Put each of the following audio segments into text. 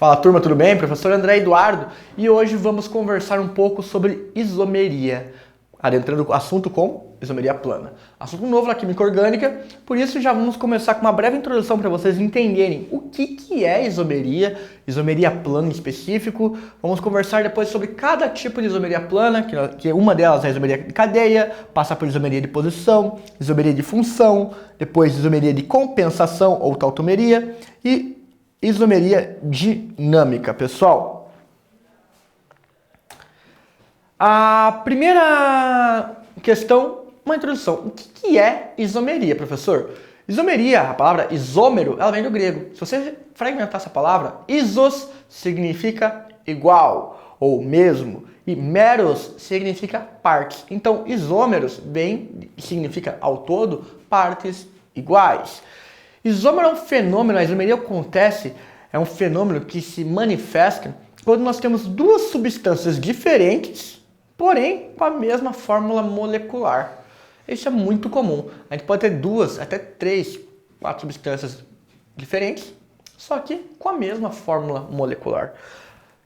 Fala turma, tudo bem? Professor André Eduardo e hoje vamos conversar um pouco sobre isomeria, adentrando o assunto com isomeria plana. Assunto novo na química orgânica, por isso já vamos começar com uma breve introdução para vocês entenderem o que é isomeria plana em específico. Vamos conversar depois sobre cada tipo de isomeria plana, que uma delas é a isomeria de cadeia, passa por isomeria de posição, isomeria de função, depois isomeria de compensação ou tautomeria e isomeria dinâmica, pessoal. A primeira questão, uma introdução. O que é isomeria, professor? Isomeria, a palavra isômero, ela vem do grego. Se você fragmentar essa palavra, isos significa igual ou mesmo e meros significa partes. Então, isômeros significa ao todo partes iguais. Isômero é um fenômeno, a isomeria acontece, é um fenômeno que se manifesta quando nós temos duas substâncias diferentes, porém com a mesma fórmula molecular. Isso é muito comum. A gente pode ter duas, até três, quatro substâncias diferentes, só que com a mesma fórmula molecular.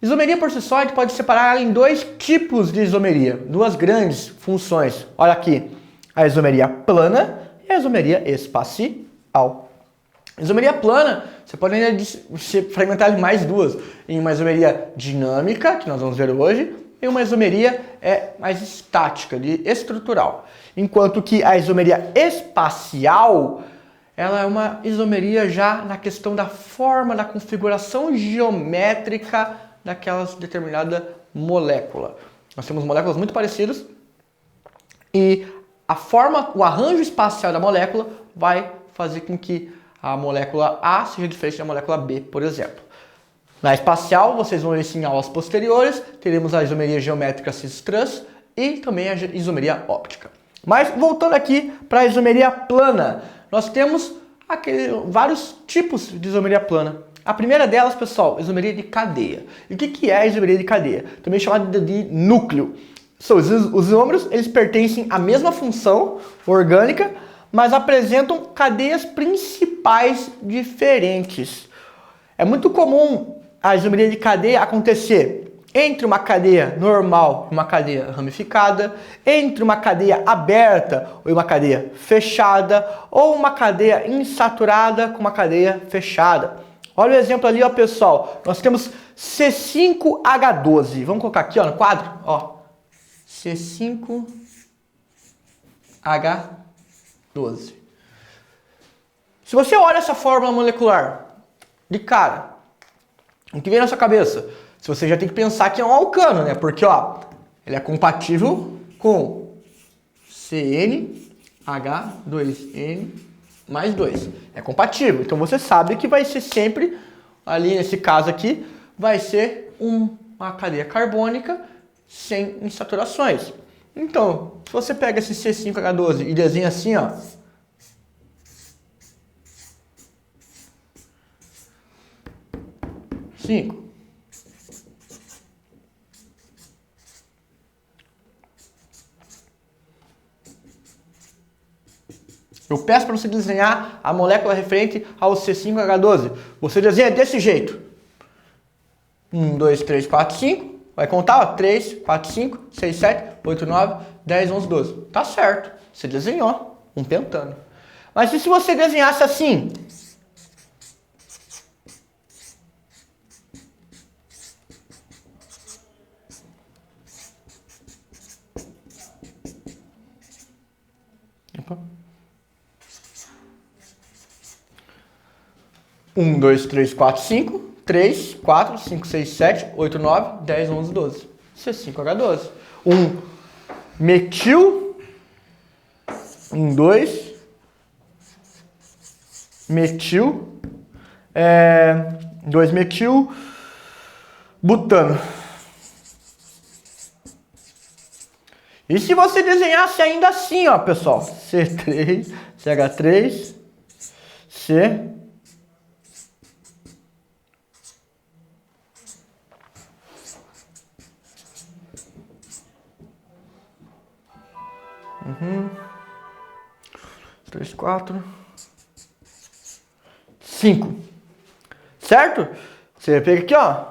Isomeria por si só, a gente pode separar ela em dois tipos de isomeria, duas grandes funções. Olha aqui, a isomeria plana e a isomeria espacial. Isomeria plana, você pode ainda fragmentar em mais duas, em uma isomeria dinâmica, que nós vamos ver hoje, e uma isomeria mais estática, estrutural. Enquanto que a isomeria espacial, ela é uma isomeria já na questão da forma, da configuração geométrica daquela determinada molécula. Nós temos moléculas muito parecidas e a forma, o arranjo espacial da molécula vai fazer com que a molécula A seja diferente da molécula B, por exemplo. Na espacial, vocês vão ver isso em aulas posteriores, teremos a isomeria geométrica cis-trans e também a isomeria óptica. Mas voltando aqui para a isomeria plana, nós temos vários tipos de isomeria plana. A primeira delas, pessoal, isomeria de cadeia. E o que é a isomeria de cadeia? Também chamada de núcleo. Os isômeros, eles pertencem à mesma função orgânica, mas apresentam cadeias principais diferentes. É muito comum a isomeria de cadeia acontecer entre uma cadeia normal e uma cadeia ramificada, entre uma cadeia aberta e uma cadeia fechada, ou uma cadeia insaturada com uma cadeia fechada. Olha o exemplo ali, ó, pessoal. Nós temos C5H12. Vamos colocar aqui, ó, no quadro, ó. C5H12. Se você olha essa fórmula molecular de cara, o que vem na sua cabeça? Se você já tem que pensar que é um alcano, né? Porque, ó, ele é compatível com CnH2n mais 2. É compatível. Então você sabe que vai ser sempre, ali nesse caso aqui, vai ser uma cadeia carbônica sem insaturações. Então, se você pega esse C5H12 e desenha assim, ó, eu peço para você desenhar a molécula referente ao C5H12. Você desenha desse jeito. 1, 2, 3, 4, 5. Vai contar, ó. 3, 4, 5, 6, 7, 8, 9, 10, 11, 12. Tá certo. Você desenhou um pentano. Mas e se você desenhasse assim? Opa. 1, 2, 3, 4, 5, 3, 4, 5, 6, 7, 8, 9, 10, 11, 12. C5H12. Metil. 2. Metil. 2 metil. Butano. E se você desenhasse ainda assim, ó, pessoal. C3, CH3, C. Uhum. 3, 4, 5. Certo? Você pega aqui, ó,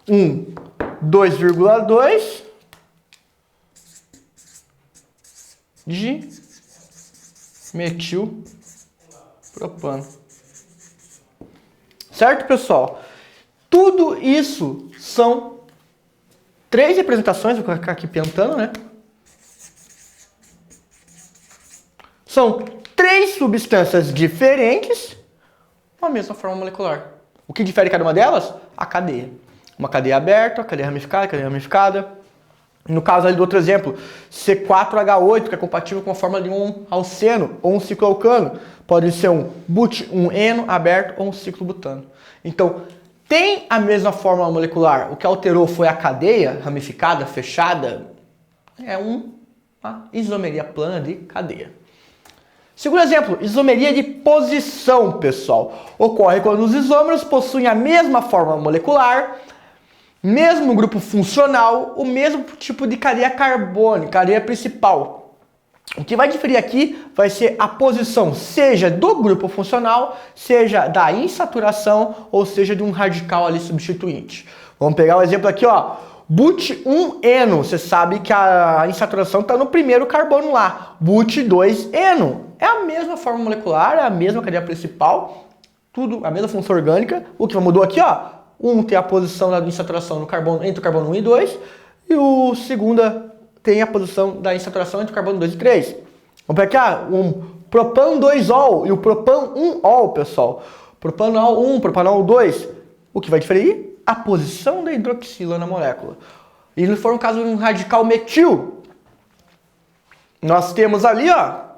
2,2 de metilpropano. Certo, pessoal? Tudo isso são 3 representações, vou colocar aqui pentano, né? São 3 substâncias diferentes com a mesma forma molecular. O que difere cada uma delas? A cadeia. Uma cadeia aberta, cadeia ramificada. No caso ali do outro exemplo, C4H8, que é compatível com a fórmula de um alceno ou um cicloalcano. Pode ser um but-1-eno aberto ou um ciclobutano. Então, tem a mesma fórmula molecular. O que alterou foi a cadeia ramificada, fechada. É uma isomeria plana de cadeia. Segundo exemplo, isomeria de posição, pessoal. Ocorre quando os isômeros possuem a mesma fórmula molecular, mesmo grupo funcional, o mesmo tipo de cadeia carbônica, cadeia principal. O que vai diferir aqui vai ser a posição, seja do grupo funcional, seja da insaturação, ou seja de um radical ali substituinte. Vamos pegar o exemplo aqui, ó. But-1-eno, você sabe que a insaturação está no primeiro carbono lá. But-2-eno. É a mesma forma molecular, é a mesma cadeia principal, tudo a mesma função orgânica. O que mudou aqui, ó, um tem a posição da insaturação no carbono, entre o carbono 1 e 2, e o segundo tem a posição da insaturação entre o carbono 2 e 3. Vamos pegar um propan-2-ol e o propan-1-ol, pessoal. Propanol 1, propanol 2. O que vai diferir? A posição da hidroxila na molécula. E se for um caso de um radical metil, nós temos ali, ó,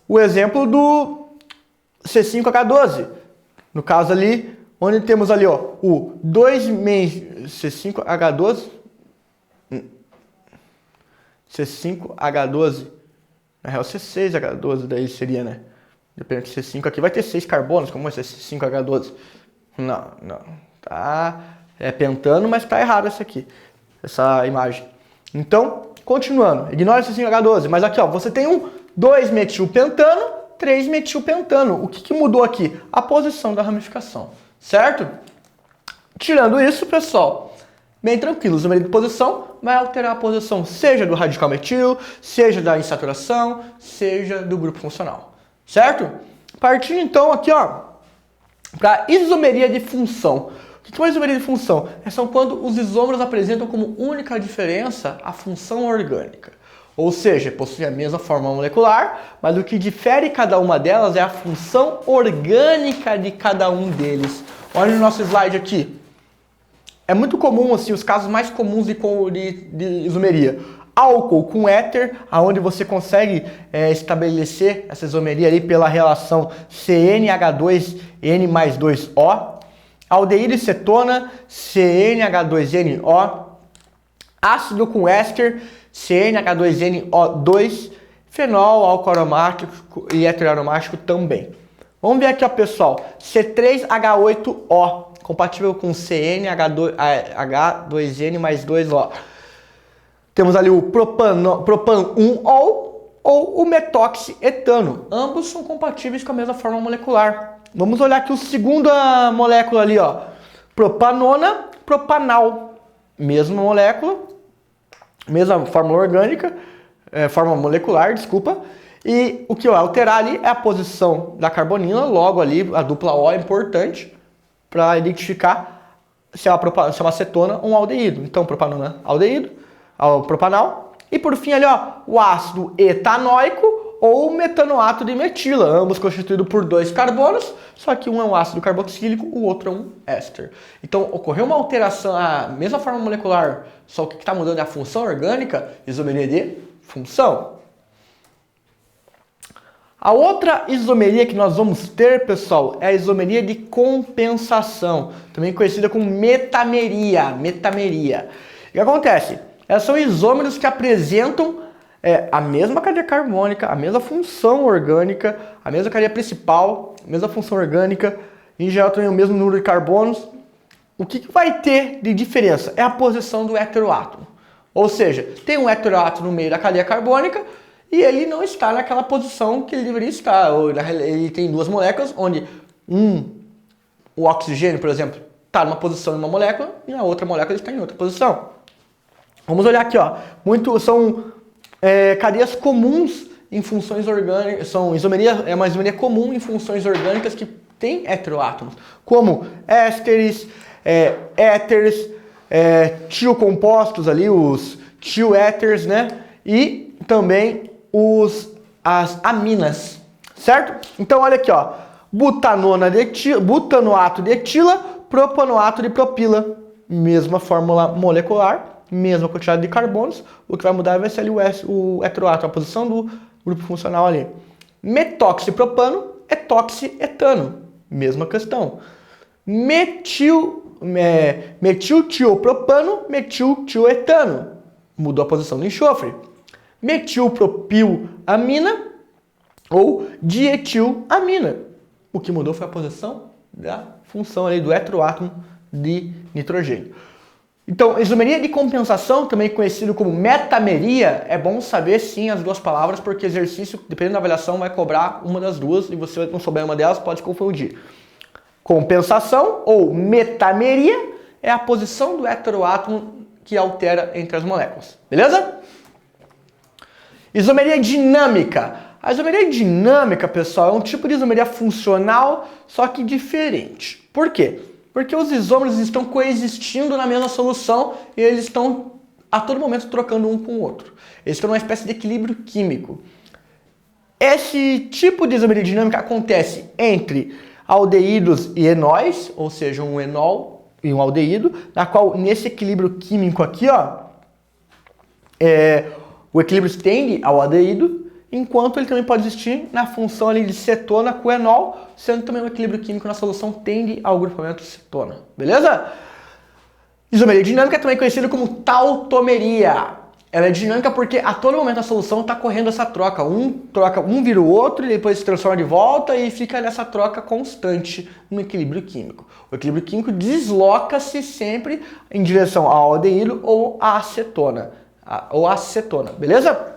o exemplo do C5H12. No caso ali, onde temos ali, ó, o C5H12, na real C6H12 daí seria, né? Depende do C5 aqui, vai ter 6 carbonos, como é C5H12? Não, tá, é pentano, mas tá errado essa imagem. Então, continuando, ignora esse 5H12, mas aqui, ó, você tem um 2-metilpentano, 3-metilpentano. O que mudou aqui? A posição da ramificação, certo? Tirando isso, pessoal, bem tranquilo, isomeria de posição vai alterar a posição, seja do radical metil, seja da insaturação, seja do grupo funcional, certo? Partindo então aqui, ó, para isomeria de função. O que é uma isomeria de função? São quando os isômeros apresentam como única diferença a função orgânica. Ou seja, possuem a mesma forma molecular, mas o que difere cada uma delas é a função orgânica de cada um deles. Olha no nosso slide aqui. É muito comum, assim, os casos mais comuns de isomeria. Álcool com éter, aonde você consegue estabelecer essa isomeria ali pela relação CnH2n mais 2O. Aldeído e cetona, CnH2nO. Ácido com éster, CnH2nO2. Fenol, álcool aromático e éter aromático também. Vamos ver aqui, ó, pessoal. C3H8O, compatível com CnH2n mais 2O. Temos ali o propan-1-ol ou o metoxietano. Ambos são compatíveis com a mesma forma molecular. Vamos olhar aqui a segunda molécula ali, ó. Propanona, propanal. Mesma molécula, mesma fórmula orgânica, forma molecular, desculpa. E o que vai alterar ali é a posição da carbonila, logo ali a dupla O é importante para identificar se é uma cetona ou um aldeído. Então, propanona, aldeído. Ao propanal. E por fim ali, ó, o ácido etanóico ou metanoato de metila, ambos constituídos por 2 carbonos, só que um é um ácido carboxílico, o outro é um éster. Então, ocorreu uma alteração, a mesma forma molecular, só que o que está mudando é a função orgânica, isomeria de função. A outra isomeria que nós vamos ter, pessoal, é a isomeria de compensação, também conhecida como metameria. O que acontece? Elas são isômeros que apresentam a mesma cadeia carbônica, a mesma função orgânica, a mesma cadeia principal, a mesma função orgânica, em geral também o mesmo número de carbonos. O que vai ter de diferença é a posição do heteroátomo. Ou seja, tem um heteroátomo no meio da cadeia carbônica e ele não está naquela posição que ele deveria estar. Ou ele tem 2 moléculas, onde um O oxigênio, por exemplo, está numa posição em uma molécula e a outra molécula está em outra posição. Vamos olhar aqui, ó. São cadeias comuns em funções orgânicas, é uma isomeria comum em funções orgânicas que tem heteroátomos, como ésteres, éteres, tiocompostos ali, os tioéteres, né? E também as aminas, certo? Então olha aqui, ó, butanoato de etila, propanoato de propila, mesma fórmula molecular, mesma quantidade de carbonos, o que vai mudar vai ser ali o heteroátomo, a posição do grupo funcional ali. Metoxipropano, etoxietano, mesma questão. Metiltiopropano, metiltioetano, mudou a posição do enxofre. Metilpropilamina ou dietilamina, o que mudou foi a posição da função ali do heteroátomo de nitrogênio. Então, isomeria de compensação, também conhecido como metameria, é bom saber sim as duas palavras, porque exercício, dependendo da avaliação, vai cobrar uma das duas e você não souber uma delas, pode confundir. Compensação ou metameria é a posição do heteroátomo que altera entre as moléculas, beleza? Isomeria dinâmica. A isomeria dinâmica, pessoal, é um tipo de isomeria funcional, só que diferente. Por quê? Porque os isômeros estão coexistindo na mesma solução e eles estão a todo momento trocando um com o outro. Eles estão numa espécie de equilíbrio químico. Esse tipo de isomeria dinâmica acontece entre aldeídos e enóis, ou seja, um enol e um aldeído, na qual nesse equilíbrio químico aqui, ó, o equilíbrio tende ao aldeído, enquanto ele também pode existir na função ali de cetona com enol, sendo também um equilíbrio químico na solução tende ao grupamento cetona, beleza? Isomeria dinâmica é também conhecida como tautomeria. Ela é dinâmica porque a todo momento a solução está correndo essa troca. Um vira o outro e depois se transforma de volta e fica nessa troca constante no equilíbrio químico. O equilíbrio químico desloca-se sempre em direção ao aldeído ou à acetona. Beleza?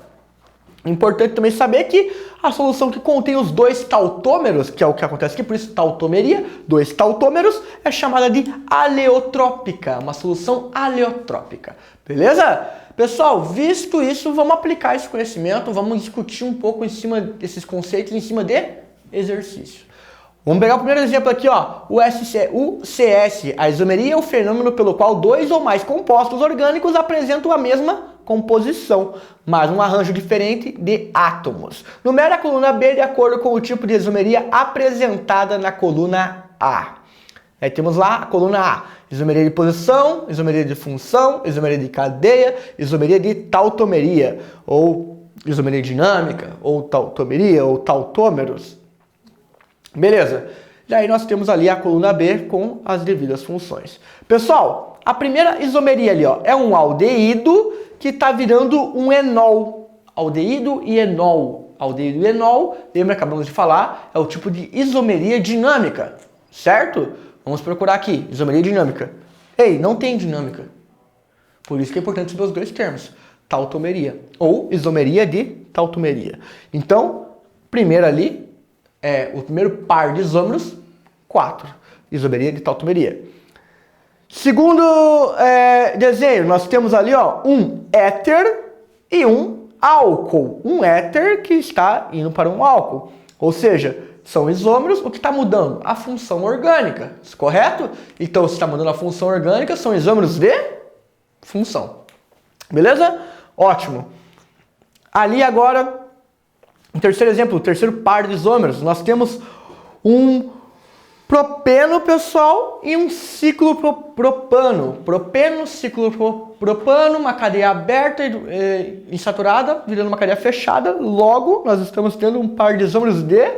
Importante também saber que a solução que contém os dois tautômeros, que é o que acontece aqui, por isso tautomeria, dois tautômeros, é chamada de aleotrópica, uma solução aleotrópica. Beleza? Pessoal, visto isso, vamos aplicar esse conhecimento, vamos discutir um pouco em cima desses conceitos, em cima de exercício. Vamos pegar o primeiro exemplo aqui, ó, o CS. A isomeria é o fenômeno pelo qual dois ou mais compostos orgânicos apresentam a mesma composição, mas um arranjo diferente de átomos. Numere a coluna B de acordo com o tipo de isomeria apresentada na coluna A. Aí temos lá a coluna A, isomeria de posição, isomeria de função, isomeria de cadeia, isomeria de tautomeria, ou isomeria dinâmica, ou tautomeria, ou tautômeros. Beleza. E aí nós temos ali a coluna B com as devidas funções. Pessoal, a primeira isomeria ali, ó, é um aldeído que está virando um enol. Aldeído e enol. Aldeído e enol, lembra, acabamos de falar, é o tipo de isomeria dinâmica, certo? Vamos procurar aqui, isomeria dinâmica. Ei, não tem dinâmica. Por isso que é importante saber os dois termos. Tautomeria ou isomeria de tautomeria. Então, primeiro ali, o primeiro par de isômeros, 4. Isomeria de tautomeria. Segundo desenho, nós temos ali, ó, um éter e um álcool. Um éter que está indo para um álcool. Ou seja, são isômeros, o que está mudando? A função orgânica, correto? Então, se está mudando a função orgânica, são isômeros de função. Beleza? Ótimo. Ali agora, o terceiro exemplo, o terceiro par de isômeros, nós temos um propeno, pessoal, e um ciclopropano. Propeno, ciclopropano, uma cadeia aberta e insaturada, virando uma cadeia fechada. Logo, nós estamos tendo um par de isômeros de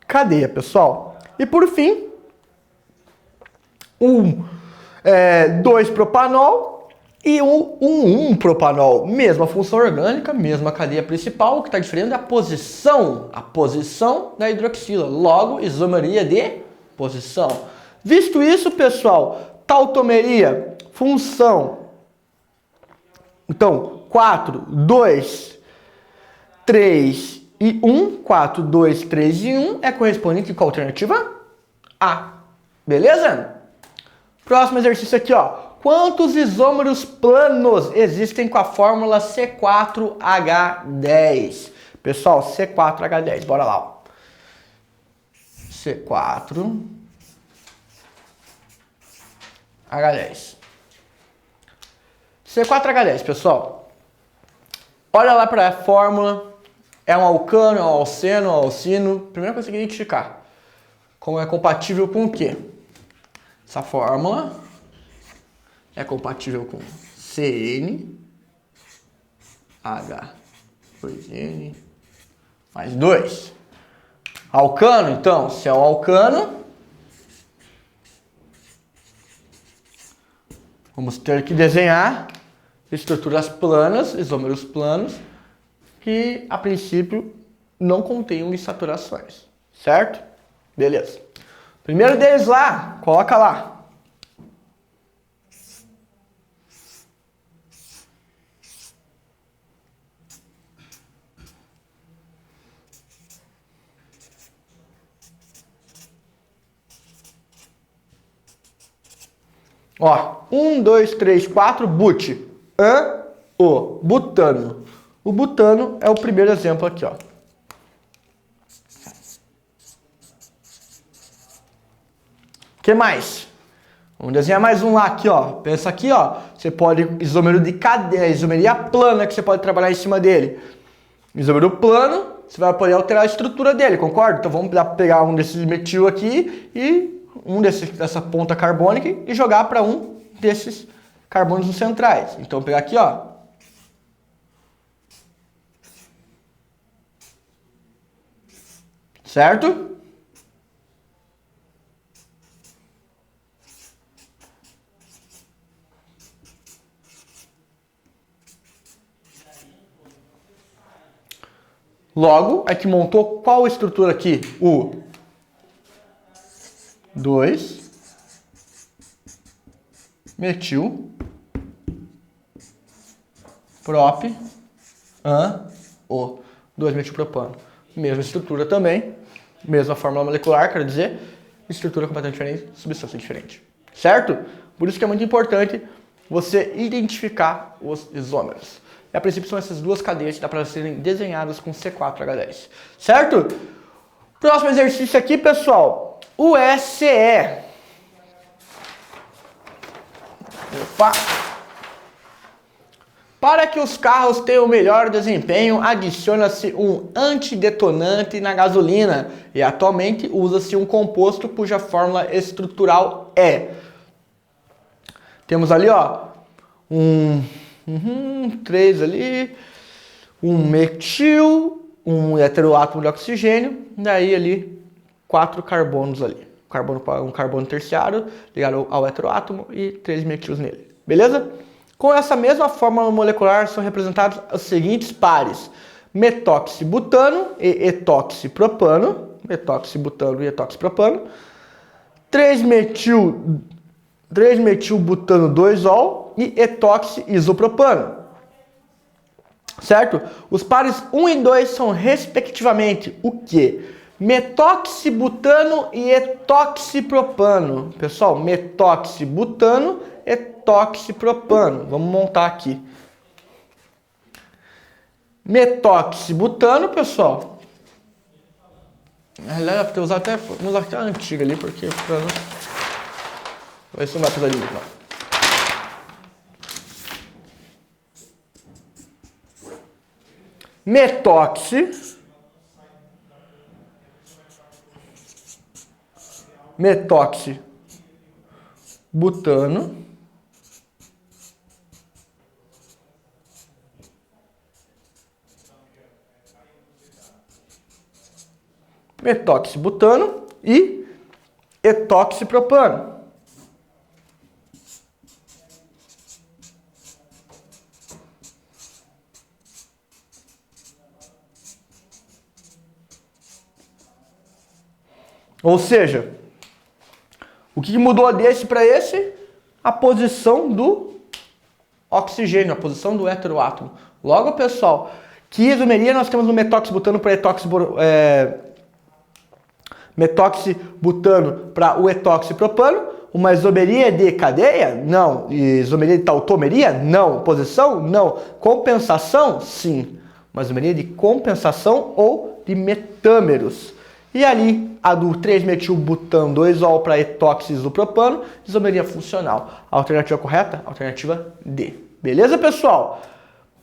cadeia, pessoal. E por fim, 2-propanol e um 1-propanol. Mesma função orgânica, mesma cadeia principal. O que está diferente é a posição da hidroxila. Logo, isomeria de posição. Visto isso, pessoal, tautomeria, função. Então, 4, 2, 3 e 1, 4, 2, 3 e 1 é correspondente com a alternativa A. Beleza? Próximo exercício aqui, ó. Quantos isômeros planos existem com a fórmula C4H10? Pessoal, C4H10, bora lá, ó. C4H10. C4H10, pessoal. Olha lá para a fórmula. É um alcano, é um alceno, é um alcino. Primeira coisa que tem que identificar. Como é compatível com o quê? Essa fórmula é compatível com CnH2n mais 2. Alcano, então, se é um alcano, vamos ter que desenhar estruturas planas, isômeros planos, que a princípio não contenham insaturações, certo? Beleza. Primeiro deles lá, coloca lá. Ó, 1, 2, 3, 4, but. O butano. O butano é o primeiro exemplo aqui, ó. O que mais? Vamos desenhar mais um lá aqui, ó. Pensa aqui, ó. Você pode isômero de cadeia, isomeria plana que você pode trabalhar em cima dele. Isômero plano, você vai poder alterar a estrutura dele, concorda? Então vamos pegar um desses metil aqui e dessa ponta carbônica e jogar para um desses carbonos centrais. Então vou pegar aqui, ó. Certo? Logo, a gente montou qual estrutura aqui? O 2 metil prop o 2 metilpropano. Mesma estrutura também, mesma fórmula molecular, quero dizer, estrutura completamente diferente, substância diferente. Certo? Por isso que é muito importante você identificar os isômeros. E a princípio são essas duas cadeias que dá para serem desenhadas com C4H10. Certo? Próximo exercício aqui, pessoal. O SE. Opa! Para que os carros tenham melhor desempenho, adiciona-se um antidetonante na gasolina e atualmente usa-se um composto cuja fórmula estrutural é. Temos ali, ó, três ali, um metil, um heteroátomo de oxigênio, daí ali 4 carbonos ali. Um carbono terciário ligado ao heteroátomo e 3 metils nele. Beleza? Com essa mesma fórmula molecular são representados os seguintes pares: metoxibutano e etoxipropano, metoxibutano e etoxipropano, 3-metilbutano 2-ol e etoxisopropano. Certo? Os pares 1 e 2 são respectivamente o quê? Metoxibutano e etoxipropano. Pessoal, metoxibutano, etoxipropano. Vamos montar aqui. Metoxibutano, pessoal. Na realidade, deve ter usado até a antiga ali, porque vai ser uma pesadinha. Metoxibutano e etoxipropano. Ou seja, o que mudou desse para esse? A posição do oxigênio, a posição do heteroátomo. Logo, pessoal, Que isomeria nós temos no metoxibutano para metoxibutano para o etoxipropano? Uma isomeria de cadeia? Não. Isomeria de tautomeria? Não. Posição? Não. Compensação? Sim. Uma isomeria de compensação ou de metâmeros. E ali, a do 3-metilbutano 2-ol para etoxisopropano, isomeria funcional. A alternativa correta? Alternativa D. Beleza, pessoal?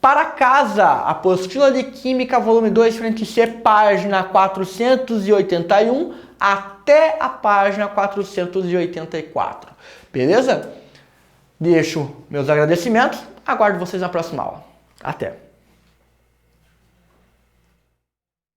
Para casa, apostila de Química, volume 2, frente C, página 481 até a página 484. Beleza? Deixo meus agradecimentos. Aguardo vocês na próxima aula. Até!